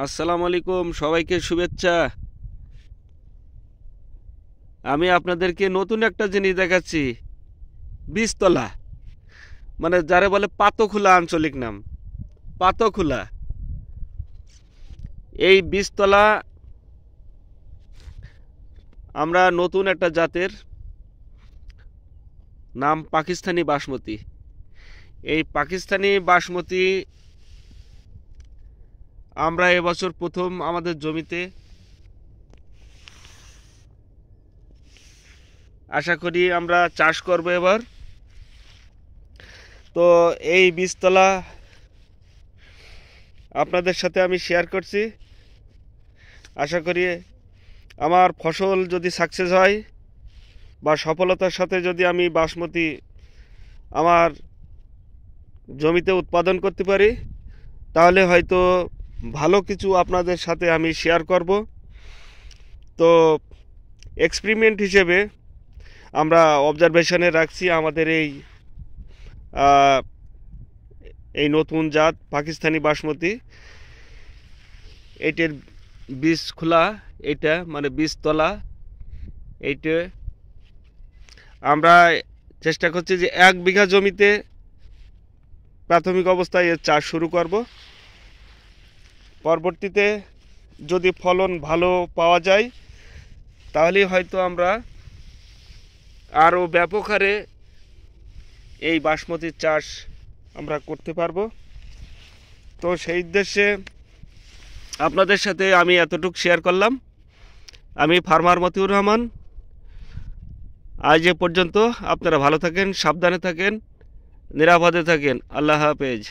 আসসালামু আলাইকুম, সবাইকে শুভেচ্ছা। আমি আপনাদেরকে নতুন একটা জিনিস দেখাচ্ছি। বীজতলা, মানে যারে বলে পাতখোলা আঞ্চলিক নাম, পাতখোলা। এই বীজতলা আমরা নতুন একটা জাতের নাম পাকিস্তানি বাসমতি। এই পাকিস্তানি বাসমতি আমরা এবছর প্রথম আমাদের জমিতে, আশা করি আমরা চাষ করব এবার। তো এই বীজতলা আপনাদের সাথে আমি শেয়ার করছি। আশা করি আমার ফসল যদি সাকসেস হয় বা সফলতার সাথে যদি আমি বাসমতি আমার জমিতে উৎপাদন করতে পারি, তাহলে হয়তো ভালো কিছু আপনাদের সাথে আমি শেয়ার করব। তো এক্সপেরিমেন্ট হিসেবে আমরা অবজারভেশনে রাখছি আমাদের এই নতুন জাত পাকিস্তানি বাসমতি। এইটার বীজ খোলা, এইটা মানে বীজতলা। এইটা আমরা চেষ্টা করছি যে 1 বিঘা জমিতে প্রাথমিক অবস্থায় এর চাষ শুরু করব। পরবর্তীতে যদি ফলন ভালো পাওয়া যায়, তাহলে হয়তো আমরা আরও ব্যাপক হারে এই বাসমতির চাষ আমরা করতে পারবো। তো সেই উদ্দেশ্যে আপনাদের সাথে আমি এতটুকু শেয়ার করলাম। আমি ফার্মার মতিউর রহমান। আজ এ পর্যন্ত। আপনারা ভালো থাকেন, সাবধানে থাকেন, নিরাপদে থাকেন। আল্লাহ হাফেজ।